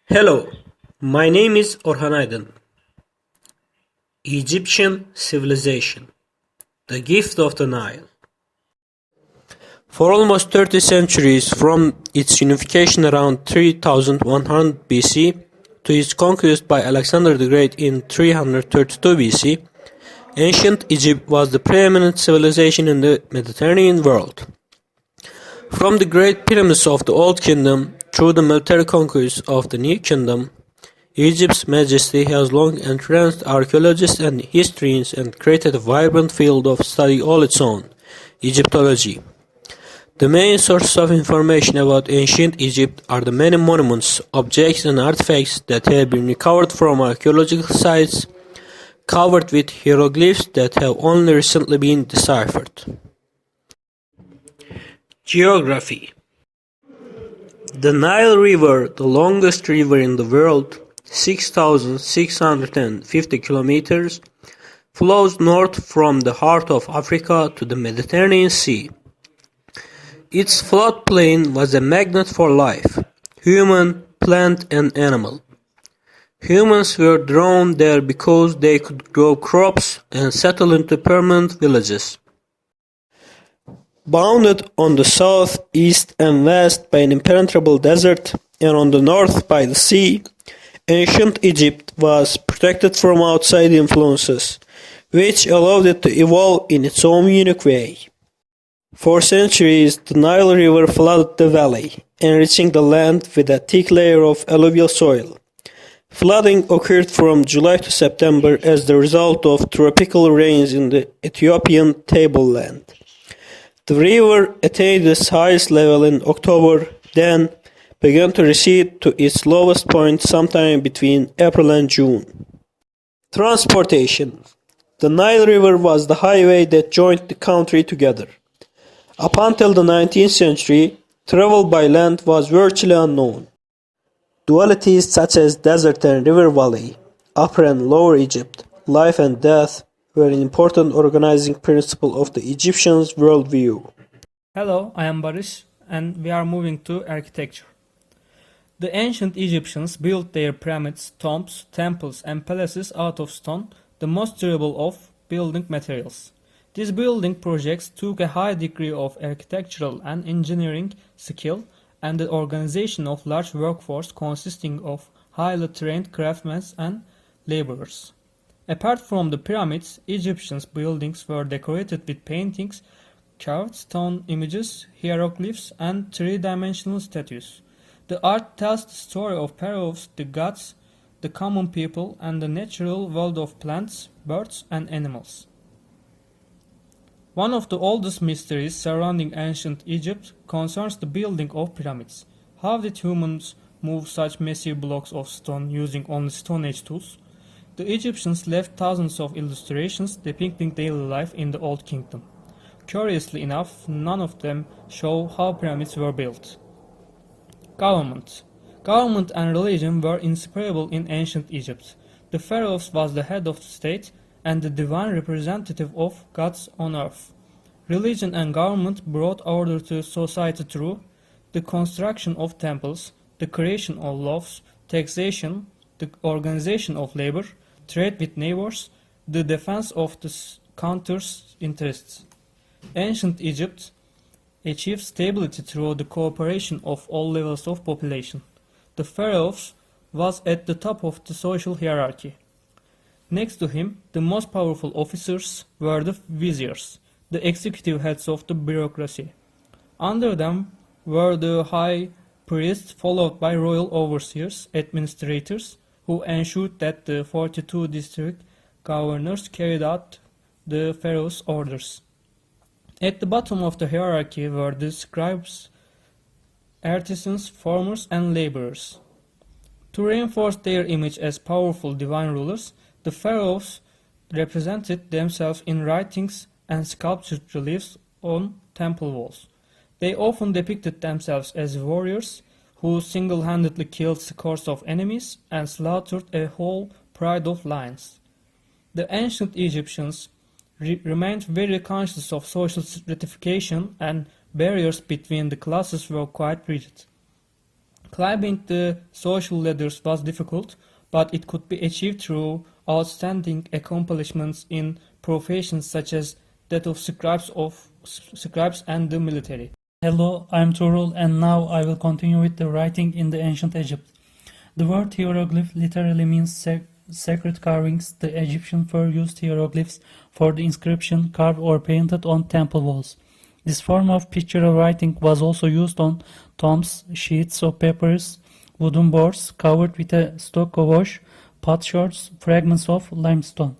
Hello, my name is Orhan Aydın. Egyptian civilization, the gift of the Nile. For almost 30 centuries, from its unification around 3100 BC to its conquest by Alexander the Great in 332 BC, ancient Egypt was the preeminent civilization in the Mediterranean world. From the great pyramids of the Old Kingdom through the military conquests of the New Kingdom, Egypt's majesty has long entranced archaeologists and historians and created a vibrant field of study all its own, Egyptology. The main sources of information about ancient Egypt are the many monuments, objects and artifacts that have been recovered from archaeological sites, covered with hieroglyphs that have only recently been deciphered. Geography. The Nile River, the longest river in the world, 6,650 kilometers, flows north from the heart of Africa to the Mediterranean Sea. Its floodplain was a magnet for life, human, plant and animal. Humans were drawn there because they could grow crops and settle into permanent villages. Bounded on the south, east and west by an impenetrable desert and on the north by the sea, ancient Egypt was protected from outside influences, which allowed it to evolve in its own unique way. For centuries, the Nile River flooded the valley, enriching the land with a thick layer of alluvial soil. Flooding occurred from July to September as the result of tropical rains in the Ethiopian tableland. The river attained its highest level in October, then began to recede to its lowest point sometime between April and June. Transportation. The Nile River was the highway that joined the country together. Up until the 19th century, travel by land was virtually unknown. Dualities such as desert and river valley, Upper and Lower Egypt, life and death were an important organizing principle of the Egyptians' worldview. Hello, I am Barış, and we are moving to architecture. The ancient Egyptians built their pyramids, tombs, temples, and palaces out of stone, the most durable of building materials. These building projects took a high degree of architectural and engineering skill and the organization of large workforce consisting of highly trained craftsmen and laborers. Apart from the pyramids, Egyptians' buildings were decorated with paintings, carved stone images, hieroglyphs, and three-dimensional statues. The art tells the story of pharaohs, the gods, the common people, and the natural world of plants, birds, and animals. One of the oldest mysteries surrounding ancient Egypt concerns the building of pyramids. How did humans move such massive blocks of stone using only Stone Age tools? The Egyptians left thousands of illustrations depicting daily life in the Old Kingdom. Curiously enough, none of them show how pyramids were built. Government. Government and religion were inseparable in ancient Egypt. The pharaoh was the head of the state and the divine representative of gods on earth. Religion and government brought order to society through the construction of temples, the creation of laws, taxation, the organization of labor, trade with neighbors, the defense of the country's interests. Ancient Egypt achieved stability through the cooperation of all levels of population. The pharaoh was at the top of the social hierarchy. Next to him, the most powerful officers were the viziers, the executive heads of the bureaucracy. Under them were the high priests, followed by royal overseers, administrators, who ensured that the 42 district governors carried out the pharaoh's orders. At the bottom of the hierarchy were the scribes, artisans, farmers, and laborers. To reinforce their image as powerful divine rulers, the pharaohs represented themselves in writings and sculptured reliefs on temple walls. They often depicted themselves as warriors who single-handedly killed scores of enemies and slaughtered a whole pride of lions. The ancient Egyptians remained very conscious of social stratification, and barriers between the classes were quite rigid. Climbing the social ladders was difficult, but it could be achieved through outstanding accomplishments in professions such as that of scribes and the military. Hello, I'm Tuğrul, and now I will continue with the writing in the ancient Egypt. The word hieroglyph literally means sacred carvings. The Egyptian first used hieroglyphs for the inscription carved or painted on temple walls. This form of pictorial writing was also used on tombs, sheets of papyrus, wooden boards covered with a stock of wash, potsherds, fragments of limestone.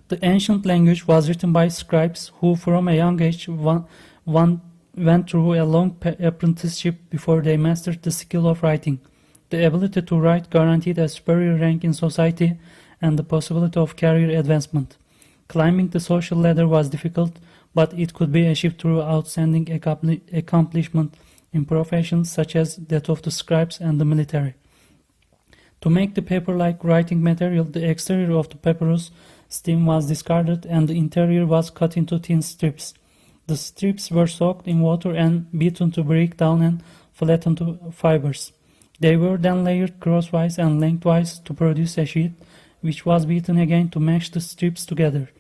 The ancient language was written by scribes who from a young age went through a long apprenticeship before they mastered the skill of writing. The ability to write guaranteed a superior rank in society and the possibility of career advancement. Climbing the social ladder was difficult, but it could be achieved through outstanding accomplishment in professions such as that of the scribes and the military. To make the paper-like writing material, the exterior of the papyrus stem was discarded and the interior was cut into thin strips. The strips were soaked in water and beaten to break down and flatten to fibers. They were then layered crosswise and lengthwise to produce a sheet, which was beaten again to mash the strips together.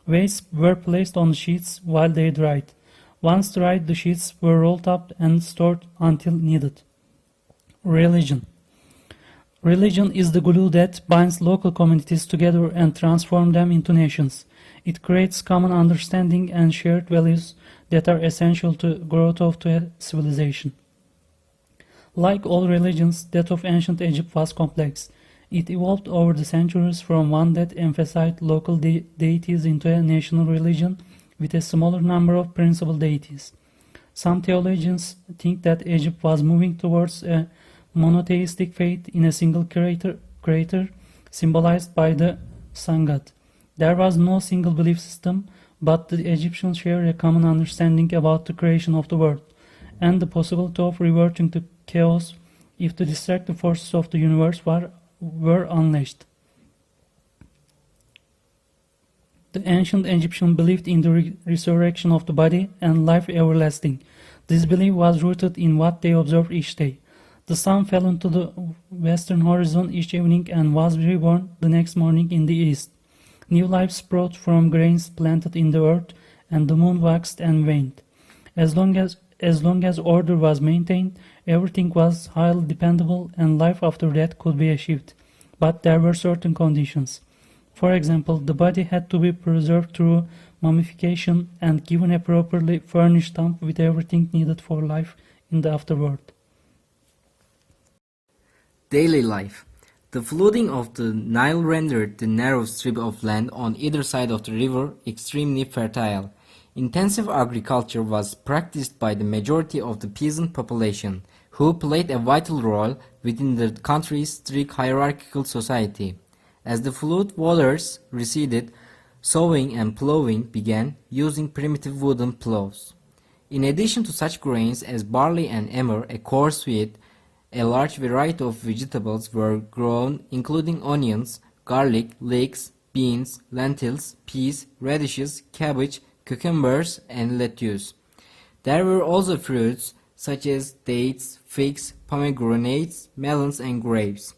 Weights were placed on the sheets while they dried. Once dried, the sheets were rolled up and stored until needed. Religion. Religion is the glue that binds local communities together and transforms them into nations. It creates common understanding and shared values that are essential to the growth of a civilization. Like all religions, that of ancient Egypt was complex. It evolved over the centuries from one that emphasized local deities into a national religion with a smaller number of principal deities. Some theologians think that Egypt was moving towards a monotheistic faith in a single creator symbolized by the sun god. There was no single belief system, but the Egyptians shared a common understanding about the creation of the world and the possibility of reverting to chaos if the destructive forces of the universe were unleashed. The ancient Egyptians believed in the resurrection of the body and life everlasting. This belief was rooted in what they observed each day. The sun fell into the western horizon each evening and was reborn the next morning in the east. New life sprout from grains planted in the earth, and the moon waxed and waned. As long as order was maintained, everything was highly dependable and life after death could be achieved. But there were certain conditions. For example, the body had to be preserved through mummification and given a properly furnished tomb with everything needed for life in the afterworld. Daily life. The flooding of the Nile rendered the narrow strip of land on either side of the river extremely fertile. Intensive agriculture was practiced by the majority of the peasant population, who played a vital role within the country's strict hierarchical society. As the flood waters receded, sowing and plowing began using primitive wooden plows. In addition to such grains as barley and emmer, a coarse wheat, a large variety of vegetables were grown, including onions, garlic, leeks, beans, lentils, peas, radishes, cabbage, cucumbers, and lettuce. There were also fruits such as dates, figs, pomegranates, melons, and grapes.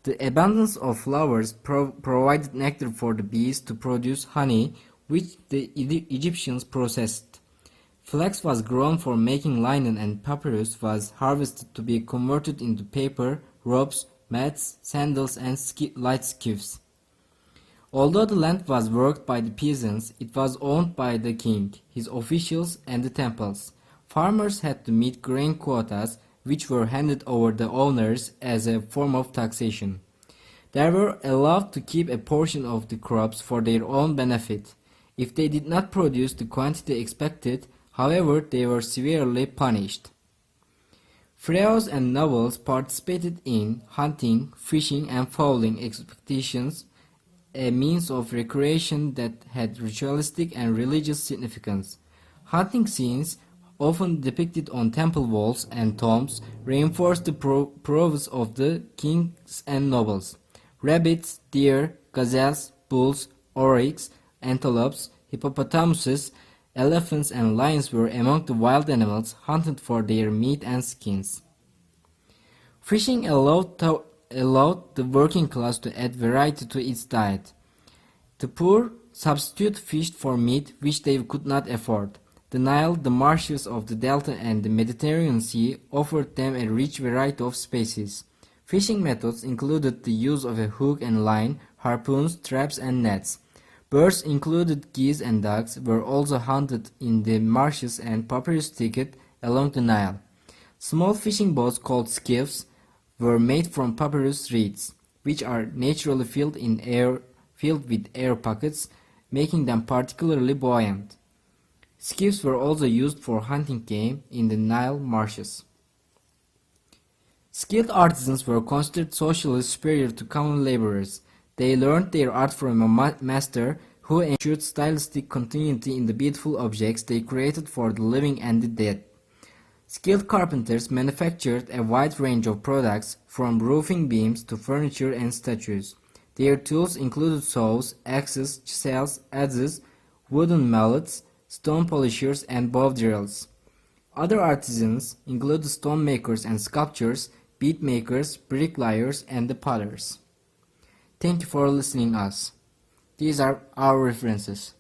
The abundance of flowers provided nectar for the bees to produce honey, which the Egyptians processed. Flax was grown for making linen, and papyrus was harvested to be converted into paper, ropes, mats, sandals, and light skiffs. Although the land was worked by the peasants, it was owned by the king, his officials, and the temples. Farmers had to meet grain quotas, which were handed over the owners as a form of taxation. They were allowed to keep a portion of the crops for their own benefit. If they did not produce the quantity expected, however, they were severely punished. Pharaohs and nobles participated in hunting, fishing, and fowling expeditions, a means of recreation that had ritualistic and religious significance. Hunting scenes, often depicted on temple walls and tombs, reinforced the prowess of the kings and nobles. Rabbits, deer, gazelles, bulls, oryx, antelopes, hippopotamuses, elephants, and lions were among the wild animals hunted for their meat and skins. Fishing allowed the working class to add variety to its diet. The poor substitute fished for meat which they could not afford. The Nile, the marshes of the Delta and the Mediterranean Sea offered them a rich variety of species. Fishing methods included the use of a hook and line, harpoons, traps and nets. Birds included geese and ducks were also hunted in the marshes and papyrus thicket along the Nile. Small fishing boats called skiffs were made from papyrus reeds, which are naturally filled with air pockets, making them particularly buoyant. Skiffs were also used for hunting game in the Nile marshes. Skilled artisans were considered socially superior to common laborers. They learned their art from a master who ensured stylistic continuity in the beautiful objects they created for the living and the dead. Skilled carpenters manufactured a wide range of products, from roofing beams to furniture and statues. Their tools included saws, axes, chisels, adzes, wooden mallets, stone polishers, and bow drills. Other artisans included stonemakers and sculptors, bead makers, bricklayers, and the potters. Thank you for listening us. These are our references.